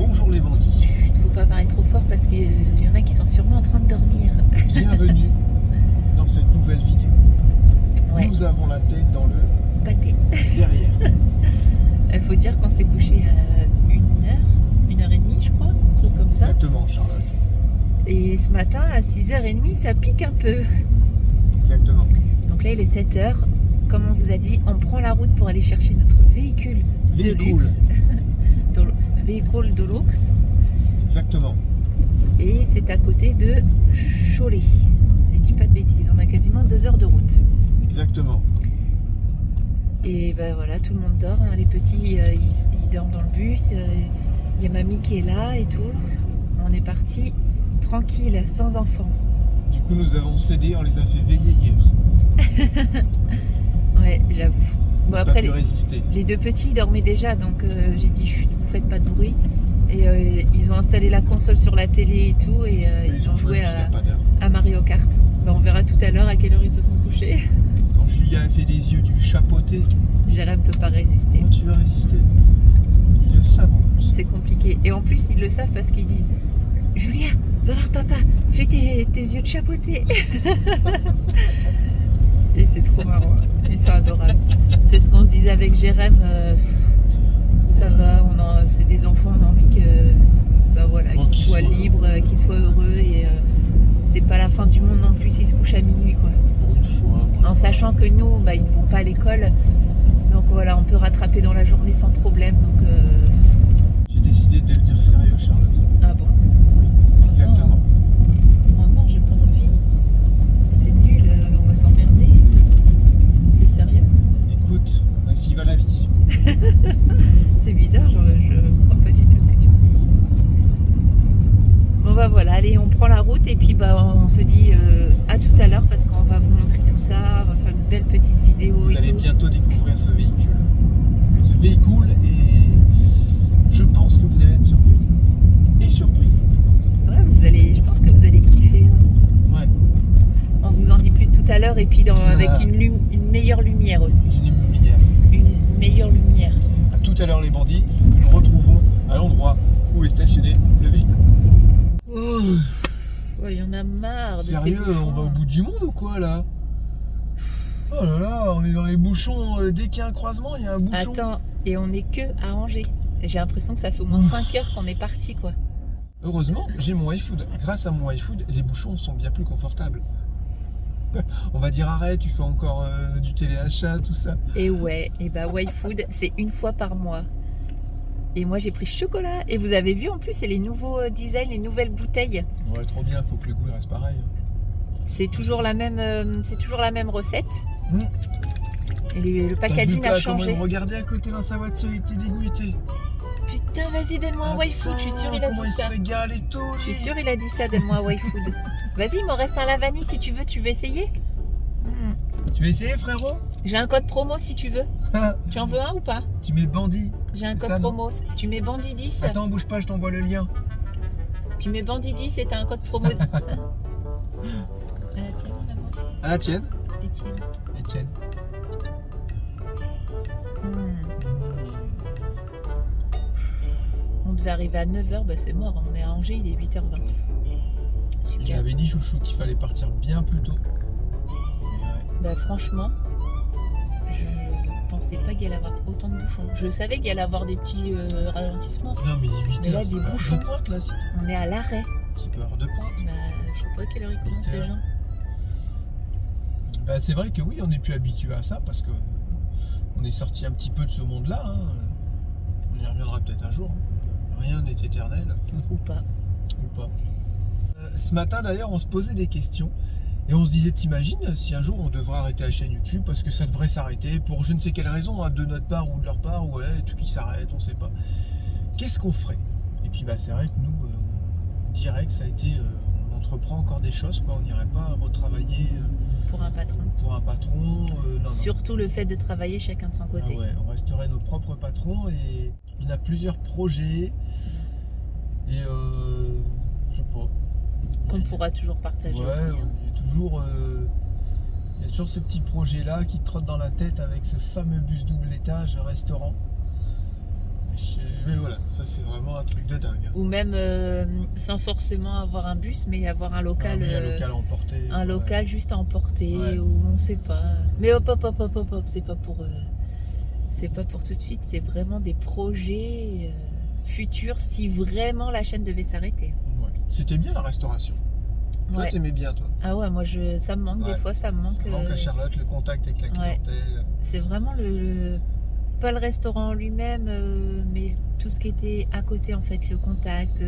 Bonjour les bandits. Faut pas parler trop fort parce qu'il y en a qui sont sûrement en train de dormir. Bienvenue dans cette nouvelle vidéo. Ouais, Nous avons la tête dans le pâté. derrière. Il faut dire qu'on s'est couché à 1h30 je crois, un truc comme ça. Exactement, Charlotte. Et ce matin à 6h30 ça pique un peu. Exactement. Donc là il est 7h. Comme on vous a dit, on prend la route pour aller chercher notre véhicule de luxe. Véhicule de luxe. Exactement. Et c'est à côté de Cholet. Si je dis pas de bêtises, on a quasiment 2 heures de route. Exactement. Et ben voilà, tout le monde dort, hein. Les petits ils dorment dans le bus, il y a mamie qui est là et tout. On est parti tranquille, sans enfants. Du coup, nous avons cédé, on les a fait veiller hier. Ouais, j'avoue. Bon, Pas après, pu résister. les deux petits dormaient déjà, donc j'ai dit chut, vous faites pas de bruit. Et ils ont installé la console sur la télé et tout, et ils ont joué jusqu'à pas d'heure. à Mario Kart. Ben, on verra tout à l'heure à quelle heure ils se sont couchés. Quand Julia a fait les yeux du chapeauté, Jérém peut pas résister. comment tu vas résister? Ils le savent en plus. C'est compliqué. Et en plus, ils le savent parce qu'ils disent Julia, va voir papa, fais tes yeux de chapeauté. Et c'est trop marrant. Ils sont adorables. C'est ce qu'on se disait avec Jérém. Ça va, c'est des enfants, on a envie que, bah voilà, Bon, qu'ils soient libres, qu'ils soient heureux. Et c'est pas la fin du monde non plus s'ils se couchent à minuit, quoi. Pour une fois. En sachant que nous, bah, ils ne vont pas à l'école. Donc voilà, on peut rattraper dans la journée sans problème. Donc, J'ai décidé de devenir sérieux, Charlotte. ah bon? Oui, exactement. Oh non, j'ai pas envie. C'est nul, on va s'emmerder. T'es sérieux? Écoute, ainsi va la vie. C'est bizarre, je crois pas du tout ce que tu me dis. Bon bah voilà, allez, on prend la route et puis bah on se dit à tout à l'heure parce qu'on va vous montrer tout ça, on va faire une belle petite vidéo. Vous et allez tout. bientôt découvrir ce véhicule. Ce véhicule et je pense que vous allez être surpris. Et surprise. Ouais, je pense que vous allez kiffer. Hein. Ouais. On vous en dit plus tout à l'heure et puis avec une meilleure lumière aussi. Une lumière. Une meilleure lumière. À tout à l'heure les bandits, nous nous retrouvons à l'endroit où est stationné le véhicule. Ouais, il y en a marre de Sérieux, ces bouchons. on va au bout du monde ou quoi là? Oh là là, on est dans les bouchons, dès qu'il y a un croisement, il y a un bouchon. Attends, et on n'est que à Angers. J'ai l'impression que ça fait au moins 5 heures qu'on est parti, quoi. Heureusement, j'ai mon iFood. Grâce à mon iFood, les bouchons sont bien plus confortables. On va dire arrête, tu fais encore du téléachat, tout ça. Et ouais, et bah YFood, c'est une fois par mois. Et moi j'ai pris chocolat. Et vous avez vu en plus, c'est les nouveaux designs, les nouvelles bouteilles. Ouais, trop bien, faut que le goût reste pareil. C'est toujours la même recette. Mmh. Et le packaging a changé. Regardez à côté dans sa voiture, il était dégoûté. Putain, vas-y, donne-moi un YFood. Je suis sûre il a comment dit il ça. se régale et tout. Je suis sûre il a dit ça, donne-moi un YFood. Vas-y, il m'en reste un Lavani si tu veux, tu veux essayer? Tu veux essayer, frérot? J'ai un code promo si tu veux. Tu en veux un ou pas? Tu mets bandit. J'ai un C'est code ça, non? promo. Tu mets bandit 10. Attends, bouge pas, je t'envoie le lien. Tu mets bandit 10 et t'as un code promo. À la tienne, à la moi. À la tienne. Étienne. Etienne. On devait arriver à 9h, bah c'est mort, on est à Angers, il est 8h20. Super. J'avais dit chouchou qu'il fallait partir bien plus tôt. Mais ouais. Bah franchement, je pensais pas qu'il y allait avoir autant de bouchons. Je savais qu'il y allait avoir des petits ralentissements. Non mais 8 Mais là, heures, des c'est pas bouchons. heure de pointe là. On est à l'arrêt. C'est pas heure de pointe. Bah je sais pas à quelle heure ils commencent 8 les heures. gens. Bah, c'est vrai que oui, on n'est plus habitué à ça parce que on est sorti un petit peu de ce monde-là. Hein. On y reviendra peut-être un jour. Hein. Rien n'est éternel. Ou pas. Ou pas. Ce matin d'ailleurs, on se posait des questions et on se disait, t'imagines si un jour on devrait arrêter la chaîne YouTube parce que ça devrait s'arrêter pour je ne sais quelle raison, hein, de notre part ou de leur part, ouais, tout qui s'arrête, on sait pas. Qu'est-ce qu'on ferait? Et puis bah c'est vrai que nous, on dirait que ça a été, on entreprend encore des choses, quoi. On n'irait pas retravailler Pour un patron. pour un patron. Non. Surtout le fait de travailler chacun de son côté. Ah ouais, on resterait nos propres patrons et on a plusieurs projets et je sais pas. Qu'on pourra toujours partager Ouais, aussi. Hein. il y a toujours ce petit projet là qui te trotte dans la tête avec ce fameux bus double étage restaurant. Je Mais voilà, ça c'est vraiment un truc de dingue. Ou même sans forcément avoir un bus, mais avoir un local, Un local à emporter. un local juste à emporter, Ouais. ou on sait pas. Mais hop, c'est pas pour tout de suite, c'est vraiment des projets futurs si vraiment la chaîne devait s'arrêter. Ouais. C'était bien la restauration. Toi, Ouais. t'aimais bien, toi. Ah ouais, moi ça me manque, Ouais. des fois ça me manque. Ça manque à Charlotte, le contact avec la clientèle. C'est vraiment pas le restaurant en lui-même, mais tout ce qui était à côté en fait, le contact,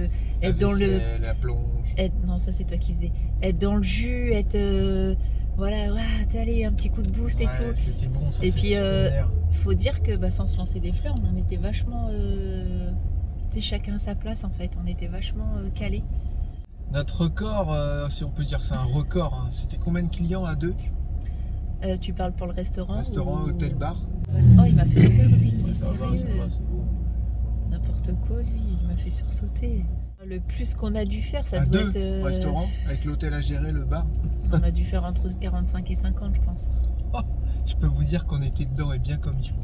La être dans le. vaisselle, la plonge. Non, ça c'est toi qui faisais. Être dans le jus, être. Voilà, ouais, allez, un petit coup de boost et Ouais, tout. c'était bon, ça. Et c'est puis, le souvenir. faut dire que sans se lancer des fleurs, on était vachement. Tu sais, chacun à sa place en fait. On était vachement calés. Notre record, si on peut dire que c'est un record, hein, c'était combien de clients à deux? Tu parles pour le restaurant? Restaurant, hôtel, bar. Ouais. Oh, il m'a fait peur lui, il est Ça va, sérieux. c'est bon. N'importe quoi lui, il m'a fait sursauter. Le plus qu'on a dû faire, ça À doit deux être. restaurants, avec l'hôtel à gérer, le bar. On a dû faire entre 45 et 50, je pense. Je peux vous dire qu'on était dedans et bien comme il faut.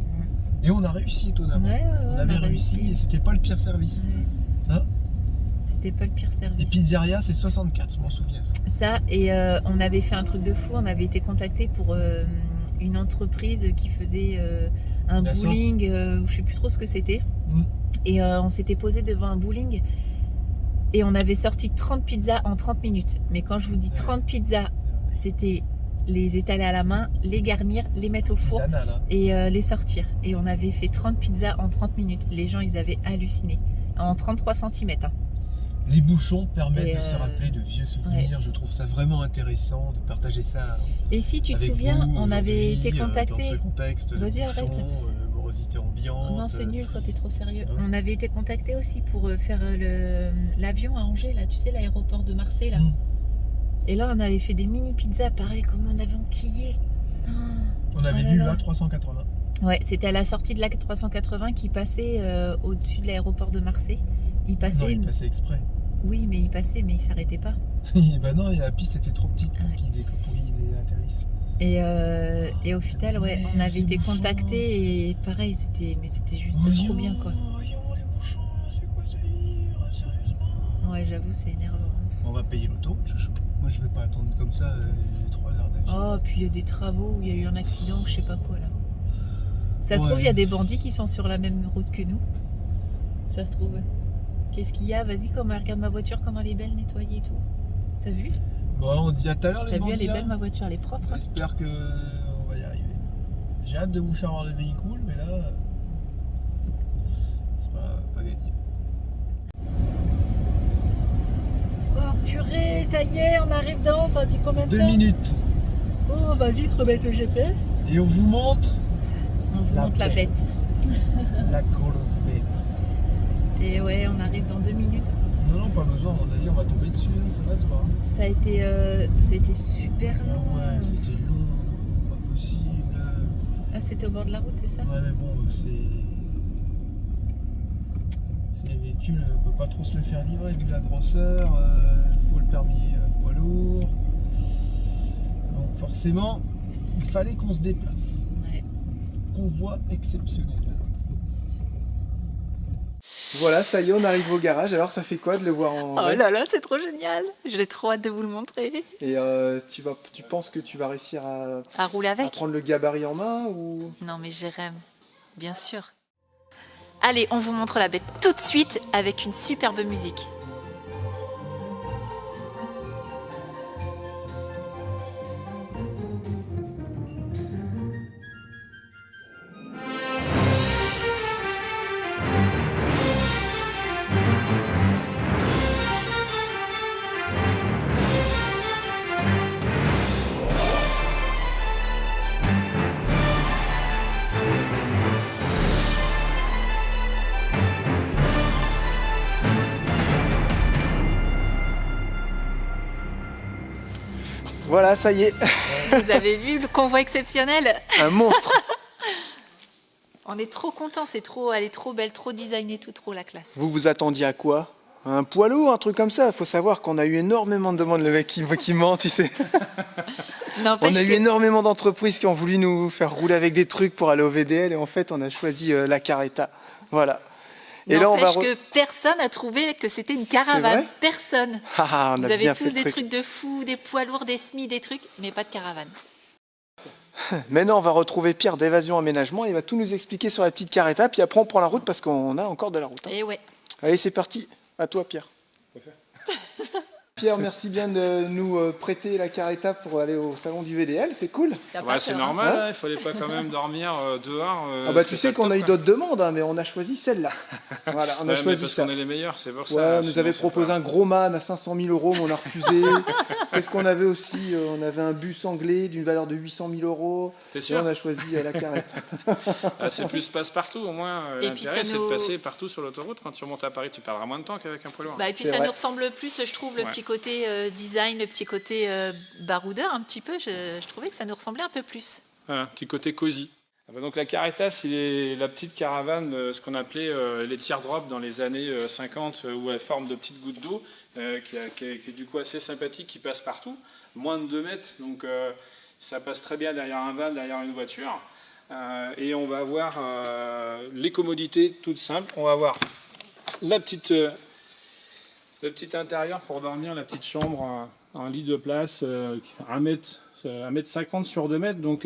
Et on a réussi étonnamment. On avait réussi et c'était pas le pire service. Ouais. Hein? C'était pas le pire service. Et pizzeria, c'est 64, je m'en souviens. Ça, et on avait fait un truc de fou, on avait été contacté pour une entreprise qui faisait un La bowling, je sais plus trop ce que c'était. Et on s'était posé devant un bowling et on avait sorti 30 pizzas en 30 minutes. Mais quand je vous dis 30 pizzas, c'était les étaler à la main, les garnir, les mettre au four et les sortir. Et on avait fait 30 pizzas en 30 minutes. Les gens, ils avaient halluciné. En 33 cm. Hein. Les bouchons permettent de se rappeler de vieux souvenirs. Ouais. Je trouve ça vraiment intéressant de partager ça. Et si tu te souviens, on avait été contacté. Dans ce contexte, vas-y, arrête. Morosité ambiante. Non, c'est nul quand t'es trop sérieux. Ouais. On avait été contacté aussi pour faire l'avion à Angers, là, tu sais, l'aéroport de Marseille, là. Et là, on avait fait des mini pizzas, pareil, comme on avait enquillé. On avait vu l'A380. Ouais, c'était à la sortie de l'A380 qui passait au-dessus de l'aéroport de Marseille. Il passait exprès. Oui, mais il passait, mais il s'arrêtait pas. Bah non, la piste était trop petite pour qu'il atterrisse. Et au final, ouais, on avait été contactés et pareil, c'était juste trop bien, quoi. Les bouchons, c'est quoi ce délire, sérieusement? Ouais, j'avoue, c'est énervant. On va payer l'autoroute, chouchou. Moi, je vais pas attendre comme ça 3 heures d'avion. Oh, puis il y a des travaux où il y a eu un accident ou je sais pas quoi, là. Ça se trouve, il y a des bandits qui sont sur la même route que nous. Ça se trouve. Qu'est-ce qu'il y a? Vas-y, regarde ma voiture, comment elle est belle, nettoyée et tout. T'as vu? Bon, on dit à tout à l'heure les bandits. T'as vu, elle est belle, ma voiture, elle est propre. J'espère qu'on va y arriver. J'ai hâte de vous faire voir le véhicule, mais là, c'est pas gagné. Oh purée, ça y est, on arrive dans, ça dit combien de temps? 2 minutes. Oh, on va vite remettre le GPS. Et on vous montre la bête. La colosse bête. Et ouais, on arrive dans 2 minutes. Non, pas besoin, on a dit on va tomber dessus, hein, ça va se voir. Ça a été super long. Ah ouais, c'était long, pas possible. Ah, c'était au bord de la route, c'est ça? Ouais, mais bon, c'est les véhicules, on peut pas trop se le faire livrer vu la grosseur, il faut le permis poids lourd. Donc forcément, il fallait qu'on se déplace. Ouais. Convoi exceptionnel. Voilà, ça y est, on arrive au garage. Alors, ça fait quoi de le voir en vrai? Oh là là, c'est trop génial. J'ai trop hâte de vous le montrer. Et tu penses que tu vas réussir à rouler avec? À prendre le gabarit en main ou? Non, mais Jérém, bien sûr. Allez, on vous montre la bête tout de suite avec une superbe musique. Voilà, ça y est. Vous avez vu le convoi exceptionnel? Un monstre. On est trop contents, elle est trop belle, trop designée, tout trop la classe. Vous vous attendiez à quoi? Un poids lourd, un truc comme ça? Faut savoir qu'on a eu énormément de demandes, le mec qui ment, tu sais. On a eu énormément d'entreprises qui ont voulu nous faire rouler avec des trucs pour aller au VDL et en fait on a choisi la Caretta. Voilà. Et là, on va... N'empêche que personne n'a trouvé que c'était une caravane. Personne. Ah, on Vous a avez bien tous fait des le trucs de fous, des poids lourds, des semis, des trucs, mais pas de caravane. Maintenant, on va retrouver Pierre d'Évasion Aménagement. Il va tout nous expliquer sur la petite carreta. Puis après, on prend la route parce qu'on a encore de la route. Hein. Et ouais. Allez, c'est parti. À toi, Pierre. Pierre, merci bien de nous prêter la carreta pour aller au salon du VDL. C'est cool. Ouais, c'est normal, hein, il fallait pas quand même dormir dehors. Ah bah tu sais qu'on a eu d'autres demandes, hein, mais on a choisi celle-là. Voilà, on a choisi parce ça. qu'on est les meilleurs, c'est pour ça. Ouais, on nous avait proposé un gros man à 500 000 euros, mais on a refusé. Qu'est-ce qu'on avait aussi? On avait un bus anglais d'une valeur de 800 000 euros. T'es sûr? Et on a choisi la carreta. Ah, c'est plus passe-partout, au moins. Et puis L'intérêt, ça c'est nous- de passer partout sur l'autoroute. Quand tu remontes à Paris, tu perdras moins de temps qu'avec un poids lourd. Bah, et puis C'est ça vrai. nous ressemble plus, je trouve, le Ouais. petit côté design, le petit côté baroudeur, un petit peu. Je trouvais que ça nous ressemblait un peu plus. Voilà, un petit côté cosy. Ah bah donc la Caritas, c'est la petite caravane, ce qu'on appelait les teardrops dans les années 50, où elle forme de petites gouttes d'eau, qui est du coup assez sympathique, qui passe partout, moins de 2 mètres, donc ça passe très bien derrière un van, derrière une voiture. Et on va avoir les commodités toutes simples. On va avoir le petit intérieur pour dormir, la petite chambre, un lit de place, 1m50 sur 2 mètres, donc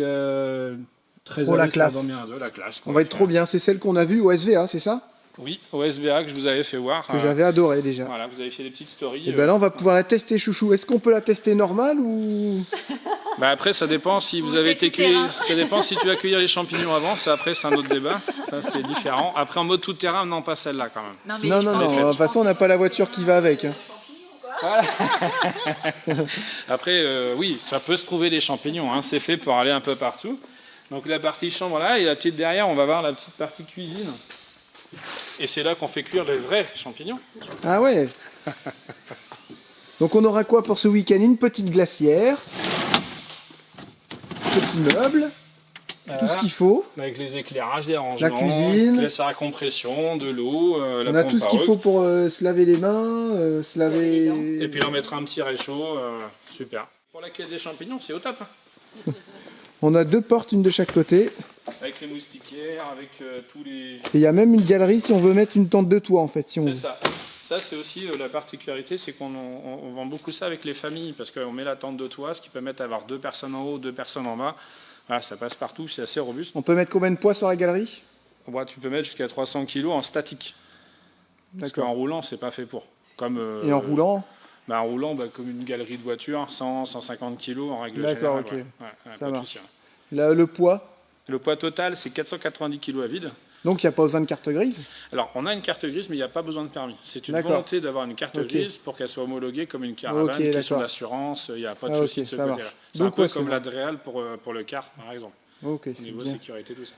très Oh, la à l'aise classe. pour dormir à deux, la classe. On va être trop bien. C'est celle qu'on a vue au SVA, c'est ça? Oui, au SBA que je vous avais fait voir. Que j'avais adoré déjà. Voilà, vous avez fait des petites stories. Et ben là, on va pouvoir la tester, chouchou. Est-ce qu'on peut la tester normale ou... Bah après, ça dépend si vous Vous avez faites été tout terrain. cueillir. Ça dépend si tu vas cueillir les champignons avant. Ça, après, c'est un autre débat. Ça, c'est différent. Après, en mode tout terrain, non, pas celle-là quand même. Mais Non, je non, pense non. que- De toute façon, on n'a pas la voiture qui va avec. Hein. Après, oui, ça peut se trouver des champignons. Hein. C'est fait pour aller un peu partout. Donc la partie chambre là et la petite derrière, on va voir la petite partie cuisine. Et c'est là qu'on fait cuire les vrais champignons. Ah ouais. Donc on aura quoi pour ce week-end? Une petite glacière, petit meuble, tout ce qu'il faut. Avec les éclairages, les rangements, cuisine. les à compression, de l'eau, la On a pompe tout ce à qu'il eau. faut pour se laver les mains, se laver... Et puis là, on mettra un petit réchaud. Super. Pour la caisse des champignons, c'est au top. Hein. On a 2 portes, une de chaque côté. Avec les moustiquaires, avec tous les... Et il y a même une galerie si on veut mettre une tente de toit en fait. Si on... C'est ça. Ça, c'est aussi la particularité, c'est qu'on vend beaucoup ça avec les familles, parce qu'on met la tente de toit, ce qui permet d'avoir 2 personnes en haut, 2 personnes en bas. Voilà, ça passe partout, c'est assez robuste. On peut mettre combien de poids sur la galerie? Ouais, tu peux mettre jusqu'à 300 kg en statique. Parce D'accord. qu'en roulant, c'est pas fait pour. Comme, Et en roulant? Bah, en roulant, comme une galerie de voiture, 100, 150 kg en règle D'accord, générale. ok. Ouais, Ça pas de marche. souci, hein. Le poids? Le poids total, c'est 490 kg à vide. Donc il n'y a pas besoin de carte grise? Alors, on a une carte grise, mais il n'y a pas besoin de permis. C'est une D'accord. volonté d'avoir une carte Ok. grise pour qu'elle soit homologuée comme une caravane, Ok, question d'accord. d'assurance, il n'y a pas de Ah, souci ok, de ce ça côté-là. marche. C'est un Donc, peu ouais, c'est comme bon. l'Adréal pour le kart, par exemple, Ok, au c'est niveau bien. sécurité, tout ça.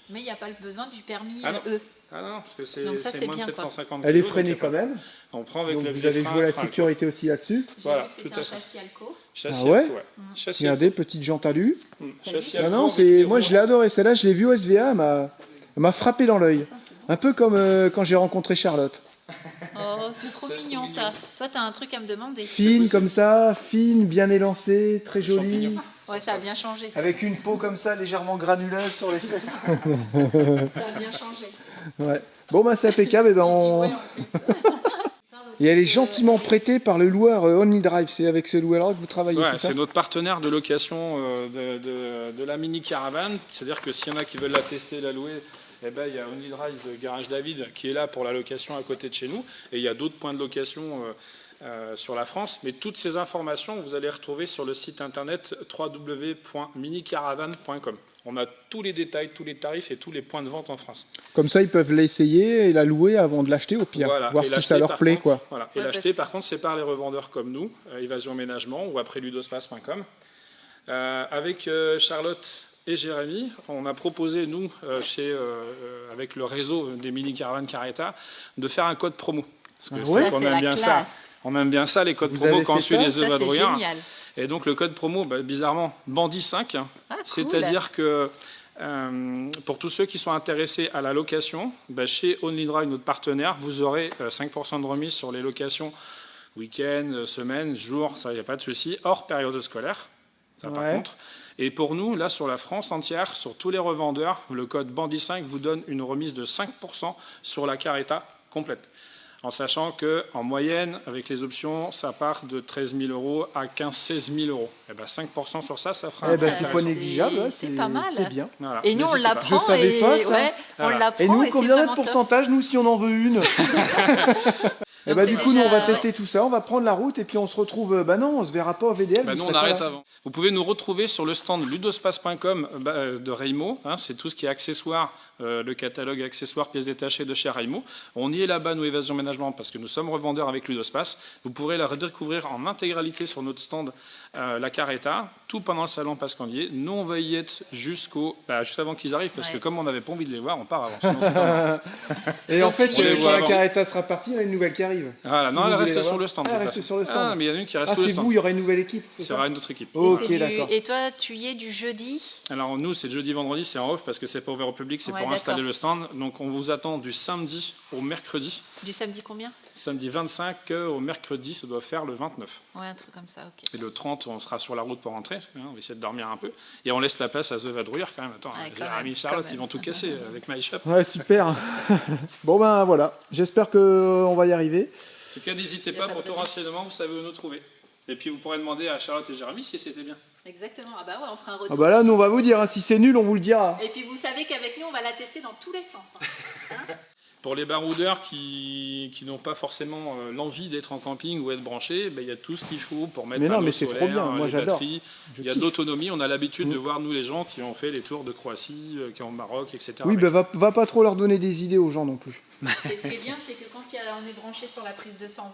Mais il n'y a pas besoin du permis Ah non. E. Ah non, parce que c'est Donc ça, c'est moins de bien, quoi. 750 Elle est kilos, donc freinée y a pas- quand même. On prend avec Donc le vous avez joué la sécurité aussi là-dessus. J'ai Voilà, vu que c'était tout à un fait. châssis Alco. Châssis Ah ouais Alco, Châssis Regardez, petite jante alu. Alco. Châssis Ah Alco non, avec c'est des moi je roues. l'ai adoré. Celle-là, je l'ai vue au SVA, elle m'a frappé dans l'œil. Un peu comme quand j'ai rencontré Charlotte. Oh, c'est trop C'est trop mignon mignon. ça. Toi, t'as un truc à me demander. Fine comme ça, fine, bien élancée, très jolie. Champignons. Ouais, ça a bien changé. Ça, Avec une peau comme ça, légèrement granuleuse sur les fesses. Ça a bien changé. Ouais. Bon bah c'est impeccable. Et ben on... Et elle est gentiment prêtée par le loueur Only Drive. C'est avec ce loueur-là que vous travaillez, Ouais, c'est ça? c'est notre partenaire de location de la mini caravane. C'est-à-dire que s'il y en a qui veulent la tester, la louer, eh ben, il y a Only Drive Garage David qui est là pour la location à côté de chez nous. Et il y a d'autres points de location sur la France. Mais toutes ces informations, vous allez retrouver sur le site internet www.minicaravane.com. On a tous les détails, tous les tarifs et tous les points de vente en France. Comme ça, ils peuvent l'essayer et la louer avant de l'acheter au pire. Voilà. Voir Et si l'acheter, ça leur par plaît, contre, quoi. Voilà. Et Ouais, l'acheter, parce- par contre, c'est par les revendeurs comme nous, Évasion Ménagement ou après ludospace.com. Avec Charlotte et Jérémy, on a proposé, nous, avec le réseau des mini-caravanes Carreta, de faire un code promo. Parce que Ah c'est ouais qu'on c'est aime la bien ça. classe. On aime bien ça, les codes Vous promo, avez quand on fait suit ça les Ça, œufs c'est vadrouillards. génial. Et donc, le code promo, bizarrement, Bandit 5, Ah, cool. c'est-à-dire que pour tous ceux qui sont intéressés à la location, chez Only Drive, notre partenaire, vous aurez 5% de remise sur les locations week-end, semaine, jour, ça, il n'y a pas de souci, hors période scolaire, ça par Ouais. contre. Et pour nous, là, sur la France entière, sur tous les revendeurs, le code Bandit5 vous donne une remise de 5% sur la Caretta complète. En sachant qu'en moyenne, avec les options, ça part de 13 000 € à 16 000 €. Et ben 5% sur ça, ça fera un c'est pas négligeable, hein, c'est pas mal. C'est bien. Voilà. Et nous, on N'hésitez pas. l'apprend. Je savais pas ça. Ouais, on Voilà. l'apprend. Et nous, c'est combien de vraiment top. pourcentage, nous, si on en veut une? Et Donc du c'est coup, nous, on va déjà- tester tout ça, on va prendre la route et puis on se retrouve. Bah non, on se verra pas au VDL. Bah, vous nous, on serez pas arrête là. avant. Vous pouvez nous retrouver sur le stand ludospace.com de Raymo. Hein, c'est tout ce qui est accessoires, le catalogue accessoires, pièces détachées de chez Raymo. On y est là-bas, nous, Évasion Ménagement, parce que nous sommes revendeurs avec Ludospace. Vous pourrez la redécouvrir en intégralité sur notre stand, la Caretta, tout pendant le salon Pascandier. Nous, on va y être juste avant qu'ils arrivent, parce que comme on n'avait pas envie de les voir, on part avant. Sinon, c'est pas mal. Et en fait, tu y es quand la avant. Caretta sera partie, il y a une nouvelle qui arrive. Voilà, Si non, vous elle voulez reste la sur voir. le stand. Ah, de elle toute reste façon. sur le stand. Ah, mais il y en a une qui reste Ah, sur le c'est stand. vous, il y aura une nouvelle équipe. c'est C'est ça une autre équipe. Ok, C'est d'accord. Et toi, tu y es du jeudi? Alors nous, c'est jeudi, vendredi, c'est en off parce que c'est pas ouvert au public, c'est Ouais, pour d'accord. installer le stand. Donc on vous attend du samedi au mercredi. Du samedi combien? Samedi 25 au mercredi, ça doit faire le 29. Ouais, un truc comme ça, ok. Et le 30, on sera sur la route pour rentrer. Hein, on va essayer de dormir un peu. Et on laisse la place à The Vadrouillard quand même. Attends, Ouais, quand Jérémy même, Charlotte, quand ils même. vont tout casser avec MyShop. Ouais, super. Bon, ben voilà. J'espère qu'on va y arriver. En tout cas, n'hésitez Y a pas pas pour de tout raison. renseignement, vous savez où nous trouver. Et puis vous pourrez demander à Charlotte et Jérémy si c'était bien. Exactement. Ah bah ouais, on fera un retour. Ah bah là, nous, on va dessus, vous ça, dire. Hein, si c'est nul, on vous le dira. Et puis vous savez qu'avec nous, on va la tester dans tous les sens. Hein. Pour les baroudeurs qui n'ont pas forcément l'envie d'être en camping ou être branchés, ben, il y a tout ce qu'il faut pour mettre Mais non, panneaux mais c'est trop solaires, bien. Moi, les j'adore. batteries. Je Il y a de kiffe. l'autonomie. On a l'habitude Mm. de voir, nous, les gens qui ont fait les tours de Croatie, qui ont au Maroc, etc. Oui, avec. bah va pas trop leur donner des idées aux gens non plus. Et ce qui est bien, c'est que quand on est branché sur la prise de 120,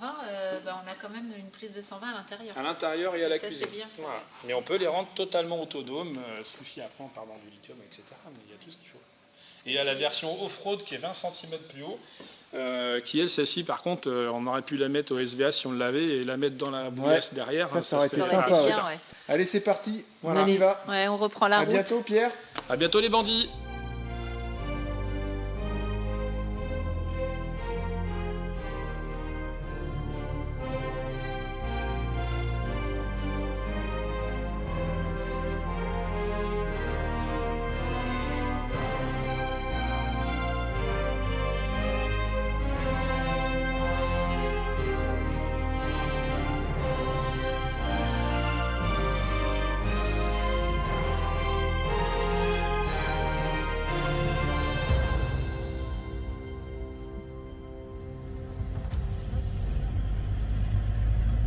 bah, on a quand même une prise de 120 à l'intérieur. À l'intérieur et à la Ça, cuisine. c'est bien, ça. Voilà. Mais on peut les rendre totalement autonomes. Suffit après, on part dans du lithium, etc. Mais il y a tout ce qu'il faut. Et il y a la version off-road qui est 20 cm plus haut. Qui elle, celle-ci, par contre, on aurait pu la mettre au SVA si on l'avait et la mettre dans la bouillasse derrière. Ça aurait été Ça sympa, aurait été ouais. bien, ouais. Allez, c'est parti. Voilà, on Allez, y va. ouais, on reprend la À route. bientôt, Pierre. À bientôt les bandits.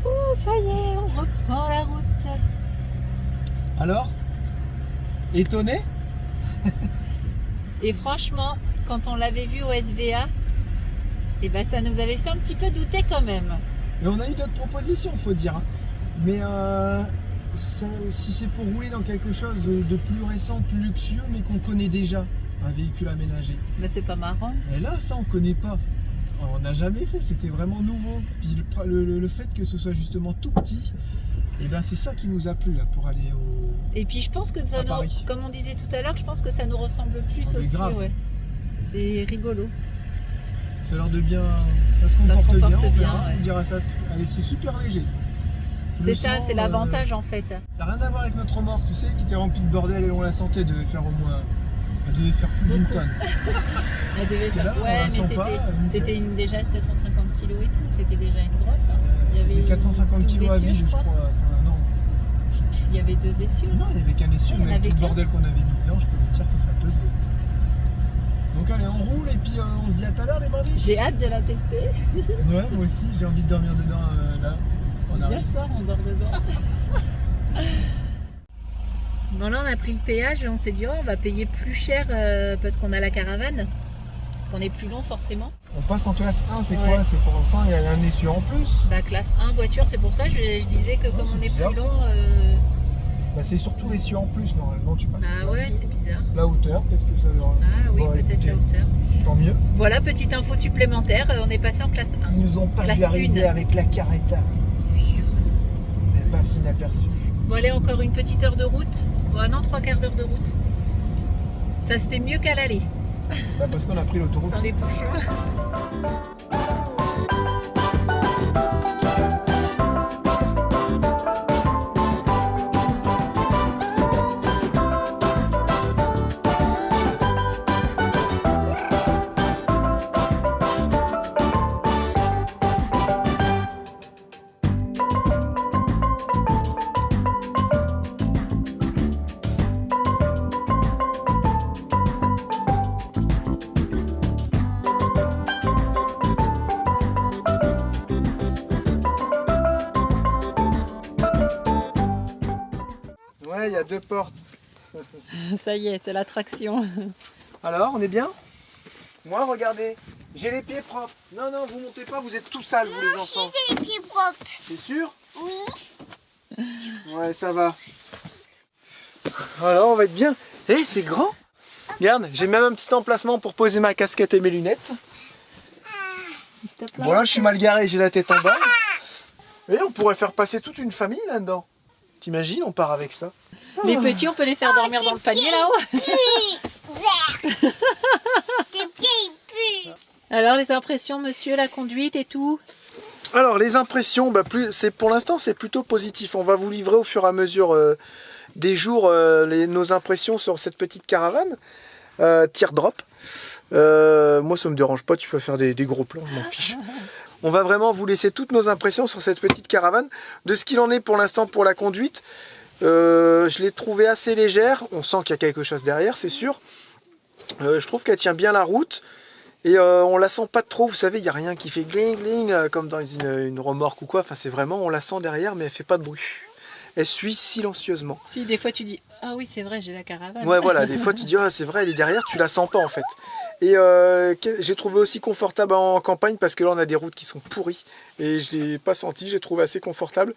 Oh, ça y est, on reprend la route. Alors, étonné? Et franchement, quand on l'avait vu au SVA, eh ben, ça nous avait fait un petit peu douter quand même. Mais on a eu d'autres propositions, faut dire. Hein. Mais si c'est pour rouler dans quelque chose de plus récent, plus luxueux, mais qu'on connaît déjà, un véhicule aménagé. Bah, c'est pas marrant. Et là, ça, on connaît pas. On n'a jamais fait, c'était vraiment nouveau. Puis le fait que ce soit justement tout petit, et ben c'est ça qui nous a plu là pour aller au. Et puis je pense que ça À nous, Paris. comme on disait tout à l'heure, je pense que ça nous ressemble plus Ah, mais aussi. grave. Ouais. C'est rigolo. Ça a l'air de bien. Ça se Ça se comporte bien, comporte on bien, verra. ouais. On dira ça. Allez, c'est super léger. Je C'est le ça, sens, c'est l'avantage en fait. Ça n'a rien à voir avec notre remorque, tu sais, qui était remplie de bordel et on la sentait, devait faire au moins. Elle devait faire plus d'une tonne. Elle devait Parce que faire- là, on ouais, la mais sent pas, c'était déjà 750 kg et tout. C'était déjà une grosse. Hein. Il y avait 450 double kg à essieu, vide, je crois. crois. Enfin, non. Je sais plus. Il y avait 2 essieux. Non, il n'y avait qu'un essieu, Il y en mais avec avait tout le qu'un. bordel qu'on avait mis dedans, je peux vous dire que ça pesait. Donc allez, on roule et puis on se dit à tout à l'heure les bandits. J'ai hâte de la tester. Ouais, moi aussi, j'ai envie de dormir dedans là. On Bien arrive. ça, on dort dedans. Bon là on a pris le péage et on s'est dit oh, on va payer plus cher parce qu'on a la caravane. Parce qu'on est plus long forcément. On passe en classe 1, c'est Ouais. quoi? C'est pour autant, il y a un essieu en plus. Bah classe 1 voiture, c'est pour ça je disais que comme c'est on est bizarre, plus ça. long. Bah, c'est surtout l'essieu en plus, normalement, tu passes. Bah ouais, c'est bizarre. La hauteur, peut-être que ça leur. Ah oui, Bon, peut-être écoutez, la hauteur. Tant mieux. Voilà, petite info supplémentaire, on est passé en classe 1. Ils nous ont pas Classe vu arriver 1. avec la Caretta. Elle passe inaperçue. Bon allez, encore une petite heure de route. Oh non, 3/4 d'heure de route. Ça se fait mieux qu'à l'aller, Bah, parce qu'on a pris l'autoroute. sans les bouchons. deux portes. Ça y est, c'est l'attraction. Alors, on est bien? Moi, regardez, j'ai les pieds propres. Non, non, vous montez pas, vous êtes tout sales, vous les enfants. J'ai les pieds propres. T'es sûr? Oui. Ouais, ça va. Alors, on va être bien. Eh, c'est grand. Regarde, j'ai même un petit emplacement pour poser ma casquette et mes lunettes. Bon, là, je suis mal garé, j'ai la tête en bas. Et on pourrait faire passer toute une famille là-dedans. T'imagines, on part avec ça. Les petits, on peut les faire dormir dans le panier là-haut. Tes pieds, ils puent. Alors, les impressions, monsieur, la conduite et tout? Alors, les impressions, pour l'instant, c'est plutôt positif. On va vous livrer au fur et à mesure des jours nos impressions sur cette petite caravane. Teardrop. Moi, ça me dérange pas, tu peux faire des gros plans, je m'en fiche. On va vraiment vous laisser toutes nos impressions sur cette petite caravane. De ce qu'il en est pour l'instant pour la conduite, je l'ai trouvée assez légère. On sent qu'il y a quelque chose derrière, c'est sûr. Je trouve qu'elle tient bien la route. Et on la sent pas trop, vous savez, il n'y a rien qui fait gling gling comme dans une remorque ou quoi. Enfin, c'est vraiment, on la sent derrière, mais elle fait pas de bruit. Elle suit silencieusement. Si, des fois tu dis, ah oui, c'est vrai, j'ai la caravane. Ouais, voilà, des fois tu dis, ah, c'est vrai, elle est derrière, tu la sens pas en fait. Et j'ai trouvé aussi confortable en campagne parce que là on a des routes qui sont pourries et je l'ai pas senti, j'ai trouvé assez confortable.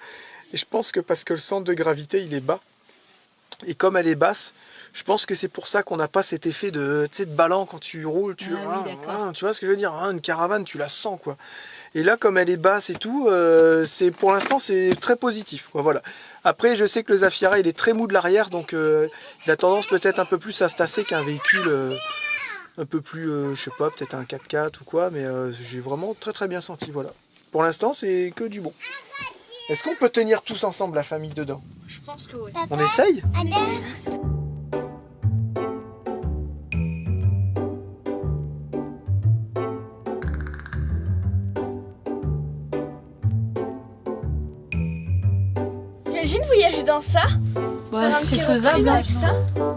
Et je pense que parce que le centre de gravité il est bas et comme elle est basse, je pense que c'est pour ça qu'on n'a pas cet effet de ballon quand tu roules. Tu vois ce que je veux dire, hein, une caravane tu la sens quoi. Et là comme elle est basse et tout, pour l'instant c'est très positif quoi, voilà. Après je sais que le Zafira il est très mou de l'arrière donc il a tendance peut-être un peu plus à se tasser qu'un véhicule un peu plus, je sais pas, peut-être un 4x4 ou quoi, mais j'ai vraiment très très bien senti, voilà. Pour l'instant c'est que du bon. Est-ce qu'on peut tenir tous ensemble la famille dedans? Je pense que oui. On essaye? T'imagines voyager dans ça? Ouais, Faire un c'est petit faisable road trip hein. avec ça?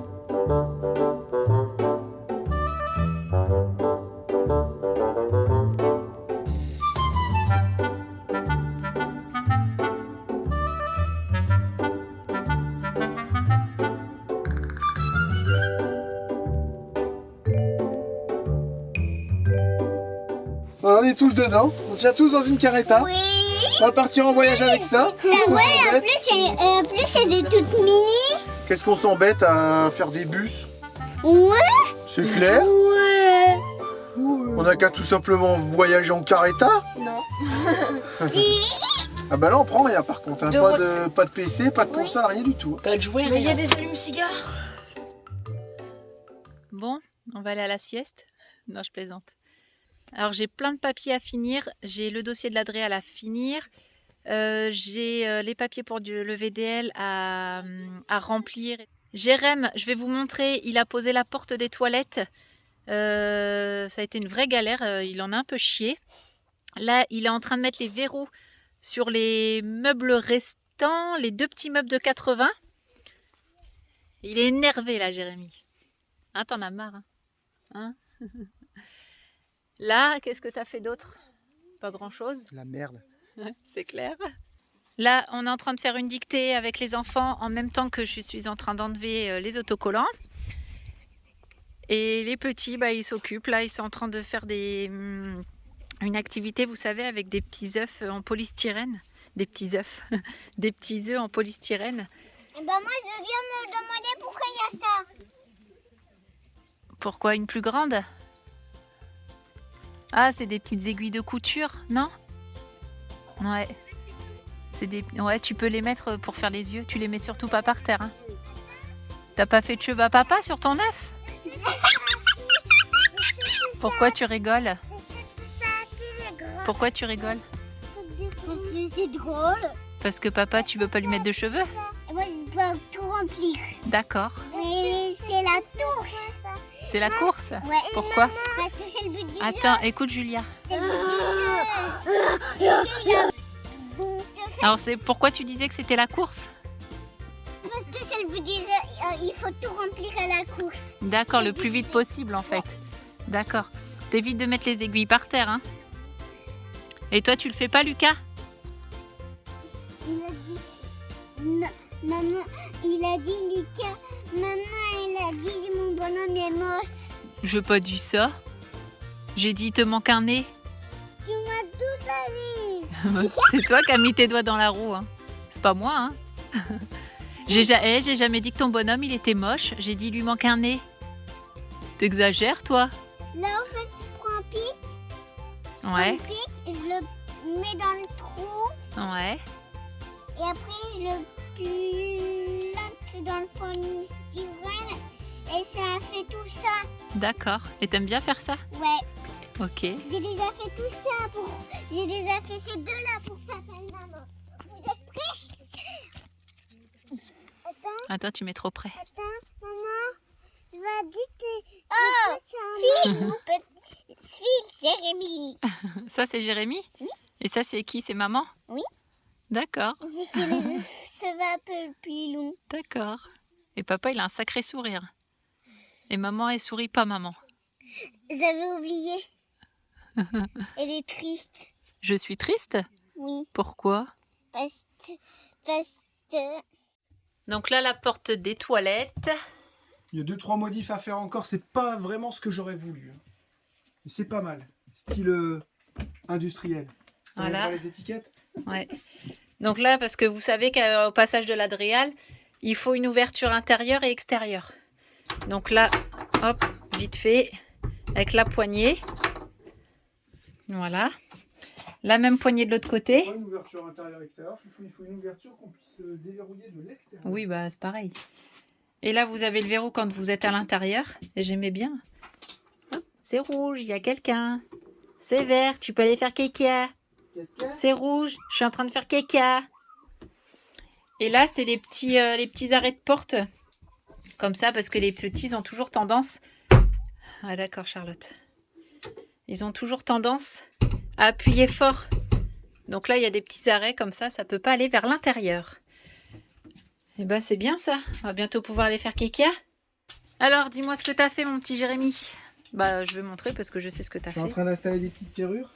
On est tous dedans, on tient tous dans une carretta. Oui. On va partir en voyage avec ça. Ouais, en plus c'est des toutes mini. Qu'est-ce qu'on s'embête à faire des bus? Ouais. C'est clair. Ouais. On n'a qu'à tout simplement voyager en carretta. Non. Ah bah là on prend rien par contre, hein. Pas de PC, pas de console, rien du tout. Pas de jouer, Mais il y a rien. des allumes-cigares. Bon, on va aller à la sieste. Non, je plaisante. Alors j'ai plein de papiers à finir. J'ai le dossier de l'Adréal à finir. J'ai les papiers pour le VDL à remplir. Jérém, je vais vous montrer, il a posé la porte des toilettes. Ça a été une vraie galère, il en a un peu chié. Là, il est en train de mettre les verrous sur les meubles restants, les deux petits meubles de 80. Il est énervé là, Jérémy. Hein, t'en as marre, hein? Là, qu'est-ce que tu as fait d'autre? Pas grand-chose. La merde. C'est clair. Là, on est en train de faire une dictée avec les enfants en même temps que je suis en train d'enlever les autocollants. Et les petits, ils s'occupent. Là, ils sont en train de faire une activité, vous savez, avec des petits œufs en polystyrène. Des petits œufs. Des petits œufs en polystyrène. Et ben moi je viens me demander pourquoi il y a ça. Pourquoi une plus grande? Ah, c'est des petites aiguilles de couture, non? Ouais. Ouais, tu peux les mettre pour faire les yeux. Tu les mets surtout pas par terre. Hein. T'as pas fait de cheveux à papa sur ton œuf? Pourquoi tu rigoles? Pourquoi tu rigoles? Parce que c'est drôle. Parce que papa, tu veux pas lui mettre de cheveux? Et moi je dois tout remplir. D'accord. Et c'est la course. C'est la course? Ouais. Pourquoi? Parce que c'est le but du Attends, écoute Julia. C'est le but du jeu. Alors, c'est pourquoi tu disais que c'était la course? Parce que c'est le but du jeu. Il faut tout remplir à la course. D'accord, le plus vite possible en fait. D'accord. T'évites de mettre les aiguilles par terre, hein? Et toi, tu le fais pas, Lucas? Il a dit... Maman, il a dit Lucas. Maman, elle a dit mon bonhomme est moche. J'ai pas dit ça. J'ai dit, il te manque un nez. Tu m'as tout allé. C'est toi qui as mis tes doigts dans la roue. Hein. C'est pas moi. Hein. J'ai jamais dit que ton bonhomme, il était moche. J'ai dit, il lui manque un nez. T'exagères, toi? Là, en fait, je prends un pic. Ouais, Un pic, et je le mets dans le trou. ouais. Et après, je le plante dans le polystyrène. Et ça fait tout ça. D'accord. Et t'aimes bien faire ça? Ouais. Ok. J'ai déjà fait tout ça pour. J'ai déjà fait ces deux-là pour papa et maman. Vous êtes prêts? Attends, tu mets trop près. Attends, maman. Je vais dicter. Oh, Phil, mon petit. Phil, Jérémy. Ça, c'est Jérémy? Oui. Et ça, c'est qui? C'est maman? Oui. D'accord, J'ai fait les cheveux un peu plus longs. d'accord. Et papa, il a un sacré sourire. Et maman, elle sourit pas, maman. J'avais oublié. Elle est triste. Je suis triste? Oui. Pourquoi? Parce que. Donc là, la porte des toilettes. Il y a 2-3 modifs à faire encore, c'est pas vraiment ce que j'aurais voulu. Mais c'est pas mal, style industriel. On va Voilà. voir les étiquettes. Ouais. Donc là, parce que vous savez qu'au passage de l'Adréal, il faut une ouverture intérieure et extérieure. Donc là, hop, vite fait, avec la poignée. Voilà. La même poignée de l'autre côté. Pas une ouverture intérieure-extérieure, chouchou, il faut une ouverture qu'on puisse déverrouiller de l'extérieur. Oui, bah c'est pareil. Et là, vous avez le verrou quand vous êtes à l'intérieur. Et j'aimais bien. Hop, c'est rouge, il y a quelqu'un. C'est vert, tu peux aller faire caca. C'est rouge, je suis en train de faire caca. Et là, c'est les petits arrêts de porte. Comme ça, parce que les petits ont toujours tendance... Ah d'accord, Charlotte. Ils ont toujours tendance à appuyer fort. Donc là, il y a des petits arrêts comme ça ne peut pas aller vers l'intérieur. Et bah c'est bien ça. On va bientôt pouvoir aller faire caca. Alors, dis-moi ce que t'as fait, mon petit Jérémy. Bah, je vais montrer parce que je sais ce que t'as Je suis en fait. train d'installer des petites serrures.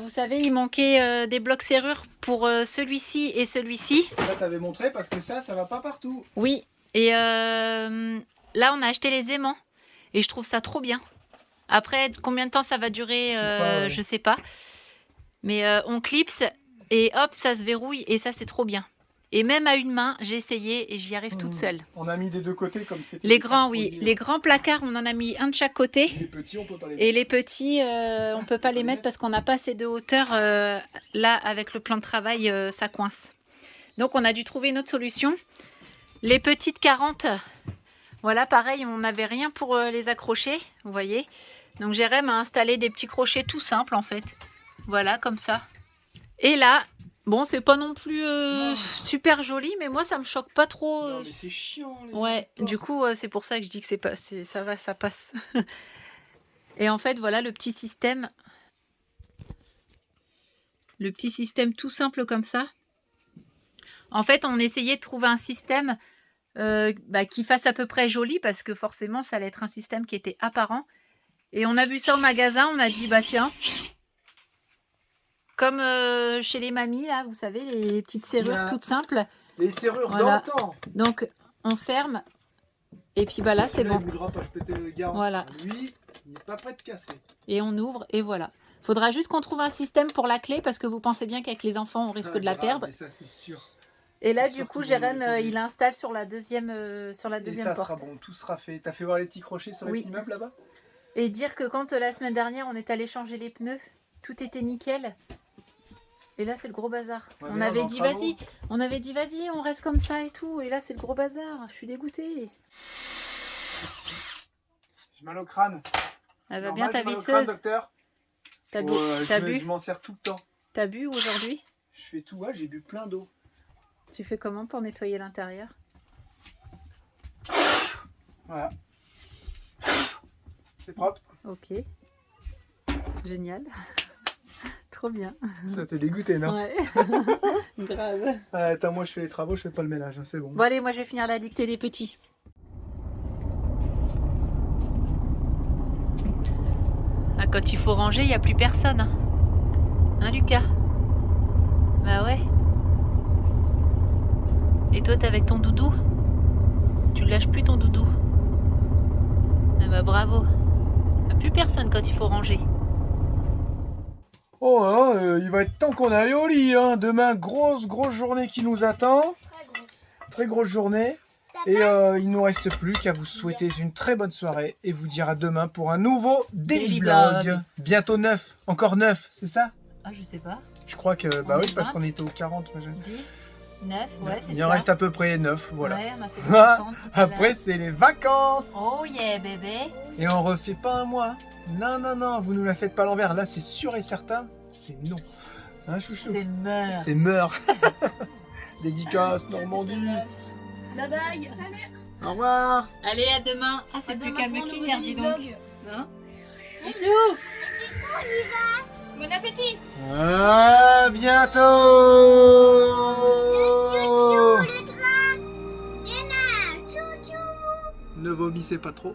Vous savez, il manquait des blocs serrures pour celui-ci et celui-ci. Ça, t'avais montré parce que ça va pas partout. Oui. Et là, on a acheté les aimants. Et je trouve ça trop bien. Après, combien de temps ça va durer, je sais pas. Mais on clipse et hop, ça se verrouille. Et ça, c'est trop bien. Et même à une main, j'ai essayé et j'y arrive toute seule. On a mis des deux côtés comme c'était. Les grands, oui. Les grands placards, on en a mis un de chaque côté. Les petits, on peut pas les Et les petits, on peut pas les mettre parce qu'on n'a pas assez de hauteur. Là, avec le plan de travail, ça coince. Donc, on a dû trouver une autre solution. Les petites 40, voilà, pareil, on n'avait rien pour les accrocher, vous voyez. Donc, Jérém a installé des petits crochets tout simples, en fait. Voilà, comme ça. Et là, bon, c'est pas non plus super joli, mais moi, ça me choque pas trop. Non, mais c'est chiant. Les Ouais, imports. du coup, c'est pour ça que je dis que ça va, ça passe. Et en fait, voilà le petit système. Le petit système tout simple comme ça. En fait, on essayait de trouver un système qui fasse à peu près joli parce que forcément, ça allait être un système qui était apparent. Et on a vu ça au magasin, on a dit, bah tiens, comme chez les mamies, là, vous savez, les petites serrures Là. toutes simples. Les serrures Voilà. d'antan. Donc, on ferme. Et puis, bah là, c'est Là, bon. il bougera pas, je peux te le garantir. Voilà. Lui, il n'est pas prêt de casser. Et on ouvre, et voilà. Faudra juste qu'on trouve un système pour la clé, parce que vous pensez bien qu'avec les enfants, on risque de la Grave, perdre. mais ça, c'est sûr. Et là, c'est du sûr coup, que Jérém, vous allez il installe sur la deuxième, Et ça porte. sera bon, tout sera fait. T'as fait voir les petits crochets sur les Oui. petits meubles là-bas? Et dire que quand la semaine dernière, on est allé changer les pneus, tout était nickel. Et là, c'est le gros bazar. Ouais, On mais là, avait dans dit, travaux. vas-y, on reste comme ça et tout. Et là, c'est le gros bazar. Je suis dégoûtée. J'ai mal au crâne. Elle va Normal, bien ta j'ai mal au crâne, visseuse. docteur. T'as bu, Oh, t'as je bu, m'en sers tout le temps. t'as bu aujourd'hui? Je fais tout, ouais, j'ai bu plein d'eau. Tu fais comment pour nettoyer l'intérieur? Voilà. C'est propre. Ok. Génial. Trop bien. Ça t'est dégoûté, non? Ouais. Grave. Attends, moi je fais les travaux, je fais pas le ménage, hein, c'est bon. Bon allez, moi je vais finir la dictée des petits. Ah, quand il faut ranger, il n'y a plus personne. Hein, Lucas? Bah ouais. Et toi, t'es avec ton doudou? Tu lâches plus ton doudou? Ah bah bravo. Y a plus personne quand il faut ranger. Oh, hein, il va être temps qu'on aille au lit. Hein. Demain, grosse journée qui nous attend. Très grosse. Très grosse journée. Et il nous reste plus qu'à vous souhaiter une très bonne soirée et vous dire à demain pour un nouveau Daily Vlog. Bientôt 9. Encore 9, c'est ça? Ah, je sais pas. Je crois que, On est parce 20. qu'on était au 40. 10, 9, ouais, c'est ça. Il en reste à peu près 9, voilà. Ouais, on a fait 50 tout à Après, l'heure. c'est les vacances. Oh yeah, bébé. Et on refait pas un mois. Non, vous nous la faites pas à l'envers. Là, c'est sûr et certain, c'est non. Hein, chouchou? C'est meurs. C'est meurs. Dédicace, Normandie. Bye bye. Au revoir. Allez, à demain. Ah, c'est À plus demain calme pour un qu'hier, nouveau dis Daily donc. Vlog. Hein? Bisous. Bon appétit. À bientôt. Le train. Demain. Tchou tchou. Ne vomissez pas trop.